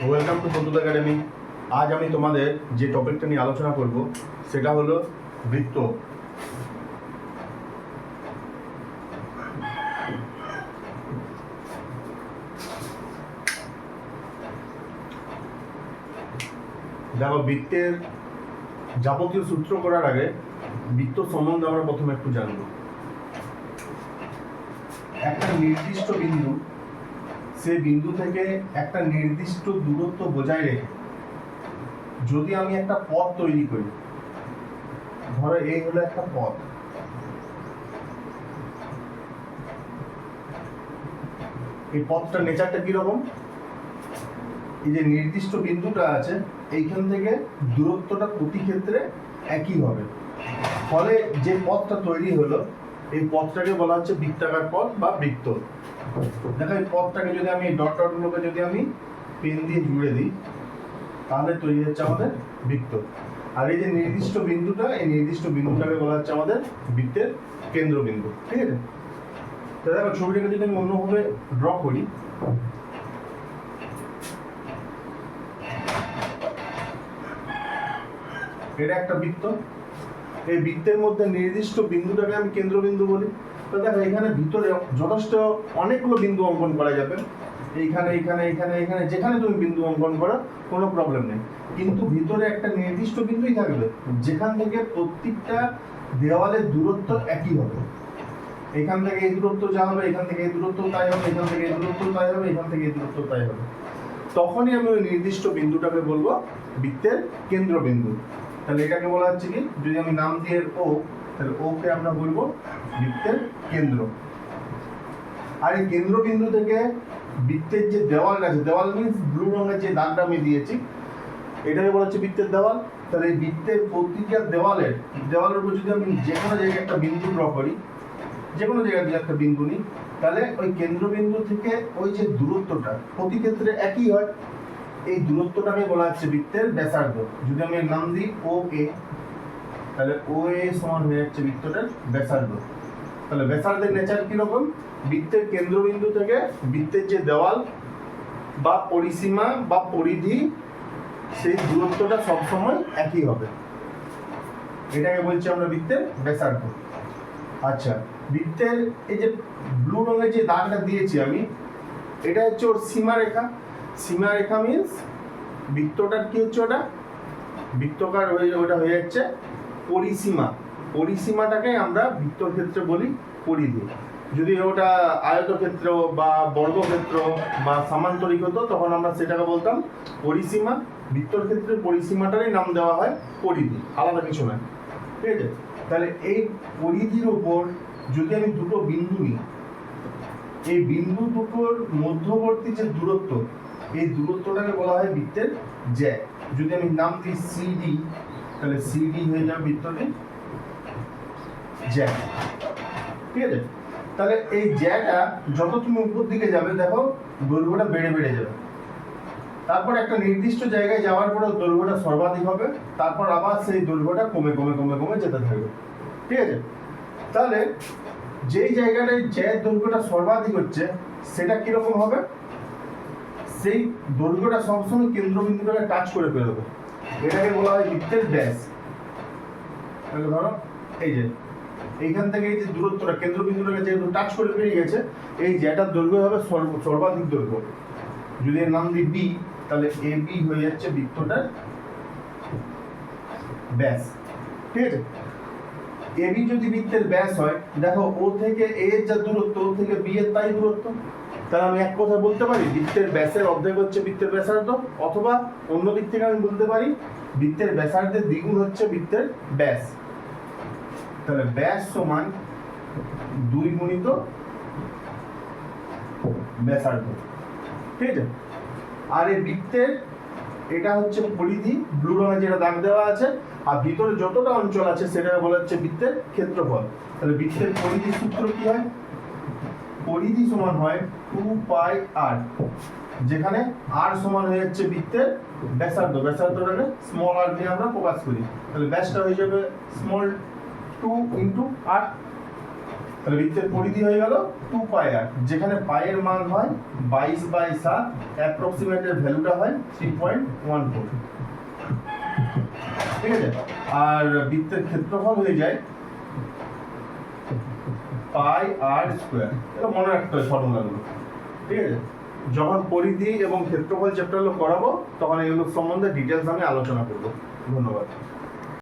Welcome to বন্ধুদ academy. আজ আমি তোমাদের যে টপিকটা নিয়ে আলোচনা করব সেটা হলো বৃত্ত। দেখো, বৃত্তের যাবতীয় সূত্র করার আগে বৃত্ত সম্বন্ধে আমরা প্রথমে একটু জানব। একটা নির্দিষ্ট বিন্দু, সেই বিন্দু থেকে একটা নির্দিষ্ট দূরত্ব বজায় রেখে যদি আমি একটা পথ তৈরি করি, ধরো এই হলো একটা পথ, এই পথটার নেচারটা কিরকম? এই যে নির্দিষ্ট বিন্দুটা আছে, এইখান থেকে দূরত্বটা প্রতি ক্ষেত্রে একই হবে, ফলে যে পথটা তৈরি হলো এই পথটাকে বলা হচ্ছে বৃত্তাকার পথ বা বৃত্ত। দেখো, এই পথটাকে যদি আমি ডট ডট গুলোকে যদি আমি পেন দিয়ে জুড়ে দিই, তাহলে তৈরি হচ্ছে আমাদের বৃত্ত। আর এই যে নির্দিষ্ট বিন্দুটা, এই নির্দিষ্ট বিন্দুটাকে বলা হচ্ছে আমাদের বৃত্তের কেন্দ্রবিন্দু। ঠিক আছে? তো দেখো, ছবিটাকে যদি আমি অন্যভাবে ড্র করি, এটা একটা বৃত্ত, এই বৃত্তের মধ্যে নির্দিষ্ট বিন্দুটাকে আমি কেন্দ্রবিন্দু বলি। তো দেখো, এখানে ভিতরে যথেষ্ট অনেকগুলো বিন্দু অঙ্কন করা যাবে, এইখানে এইখানে এইখানে এইখানে যেখানে তুমি বিন্দু অঙ্কন করো কোনো প্রবলেম নেই, কিন্তু ভিতরে একটা নির্দিষ্ট বিন্দুই থাকবে যেখান থেকে প্রত্যেকটা দেওয়ালের দূরত্ব একই হবে। এখান থেকে এই দূরত্ব যা হবে, এখান থেকে এই দূরত্ব তাই হবে, এখান থেকে এই দূরত্ব তাই হবে, এখান থেকে এই দূরত্ব তাই হবে। তখনই আমি ওই নির্দিষ্ট বিন্দুটাকে বলবো বৃত্তের কেন্দ্রবিন্দু। তাহলে এটাকে বলা হচ্ছে কি, যদি আমি নাম দিয়ে ও, তাহলে ও কে আমরা বলবো বৃত্তের কেন্দ্র। আর এই কেন্দ্রবিন্দু থেকে বৃত্তের যে দেওয়ালটা আছে, দেওয়াল মিন্স ব্লু রঙের যে দাগটা আমি দিয়েছি, এটাকে বলা হচ্ছে বৃত্তের দেওয়াল। তাহলে এই বৃত্তের প্রতিটা দেওয়ালের উপর যদি আমি যে কোনো জায়গায় একটা বিন্দু ড্র করি, যে কোনো জায়গায় যদি একটা বিন্দু নিই, তাহলে ওই কেন্দ্রবিন্দু থেকে ওই যে দূরত্বটা প্রতি ক্ষেত্রে একই হয়, এই দূরত্বটাকে বলা হচ্ছে বৃত্তের ব্যাসার্ধ। যদি আমি এর নাম দিই ও এ, তাহলে ও এ সমান হয়ে যাচ্ছে বৃত্তটার ব্যাসার্ধ। তাহলে ব্যাসার্ধের নেচার কিরকম? বৃত্তের কেন্দ্রবিন্দু থেকে বৃত্তের যে দেওয়াল বা পরিসীমা বা পরিধি, সেই দূরত্বটা সবসময় একই হবে, এটাকে বলছি আমরা বৃত্তের ব্যাসার্ধ। আচ্ছা, বৃত্তের এই যে ব্লু রঙের যে দাগটা দিয়েছি আমি, এটা হচ্ছে ওর সীমারেখা। সীমারেখা মিন্স বৃত্তটার কি হচ্ছে, ওটা বৃত্তকার ওটা হয়ে যাচ্ছে পরিসীমা। পরিসীমাটাকে আমরা বৃত্তর ক্ষেত্রে বলি পরিধি। যদি ওটা আয়তক্ষেত্র বা বর্গক্ষেত্র বা সামান্তরিক হতো, তখন আমরা সেটাকে বলতাম পরিসীমা। বৃত্তর ক্ষেত্রে পরিসীমাটারই নাম দেওয়া হয় পরিধি, আলাদা কিছু নয়। ঠিক আছে? তাহলে এই পরিধির উপর যদি আমি দুটো বিন্দু নিই, এই বিন্দু দুটোর মধ্যবর্তী যে দূরত্ব, এই দূরত্বটাকে বলা হয় বৃত্তের জ্যা। যদি আমি নাম দিই সিডি, তাহলে সিডি হয়ে যাবে বৃত্তটির জ্যা। ঠিক আছে? তাহলে এই জ্যাটা যত তুমি উপর দিকে যাবে, দেখো দৈর্ঘ্যটা বেড়ে বেড়ে যাবে। তারপর একটা নির্দিষ্ট জায়গায় যাওয়ার পরে দৈর্ঘ্যটা সর্বাধিক হবে, তারপর আবার সেই দৈর্ঘ্যটা কমে কমে কমে কমে যেতে থাকবে। ঠিক আছে? তাহলে যেই জায়গাটায় জ্যার দৈর্ঘ্যটা সর্বাধিক হচ্ছে, সেটা কিরকম হবে? সেই দৈর্ঘ্যটা সবসময় কেন্দ্রবিন্দুটাকে টাচ করে বেরোবে, এটাকে বলা হয় বৃত্তের ব্যাস। তাহলে ধরো এই যে এইখান থেকে এই যে দূরত্বটা কেন্দ্রবিন্দুটাকে যেহেতু টাচ করে বেরিয়ে গেছে, এই জ্যাটার দৈর্ঘ্য হবে সর্বাধিক দৈর্ঘ্য। যদি এর নাম দিই বি, তাহলে এ বি হয়ে যাচ্ছে বৃত্তটার ব্যাস। ঠিক আছে? এ বি যদি বৃত্তের ব্যাস হয়, দেখো ও থেকে এ এর যা দূরত্ব, ও থেকে বি এর তাই দূরত্ব। তাহলে আমি এক কথা বলতে পারি বৃত্তের ব্যাসের অর্ধেক হচ্ছে বৃত্তের ব্যাসার্ধ, অথবা অন্য দিক থেকে আমি বলতে পারি বৃত্তের ব্যাসার্ধের দ্বিগুণ হচ্ছে বৃত্তের ব্যাস। তাহলে ব্যাস সমান 2 গুণিত ব্যাসার্ধ। ঠিক আছে? আর এই বৃত্তের এটা হচ্ছে পরিধি, ব্লু রঙে যেটা দাগ দেওয়া আছে, আর ভিতরে যতটা অঞ্চল আছে সেটাকে বলা হচ্ছে বৃত্তের ক্ষেত্রফল। তাহলে বৃত্তের পরিধির সূত্র কি হয়? পরিধি সমান হয় 2 পাই r, যেখানে r সমান হয়ে যাচ্ছে বৃত্তের ব্যাসার্ধ। ব্যাসার্ধটাকে স্মল r দিয়ে আমরা প্রকাশ করি, তাহলে ব্যাসটা হয়ে যাবে স্মল 2 ইনটু r। তাহলে বৃত্তের পরিধি হয়ে গেল 2 পাই আর, যেখানে পায়ের মান হয় 22/7, অ্যাপ্রক্সিমেটের ভ্যালুটা হয় 3.14। ঠিক আছে, আর বৃত্তের ক্ষেত্রফল হয়ে যায় পাই আর স্কোয়ার। এটা মনে রাখতে হবে ফর্মুলাগুলো। ঠিক আছে, যখন পরিধি এবং ক্ষেত্রফল চ্যাপ্টারগুলো করাবো তখন এগুলো সম্বন্ধে ডিটেলস আমি আলোচনা করবো। ধন্যবাদ।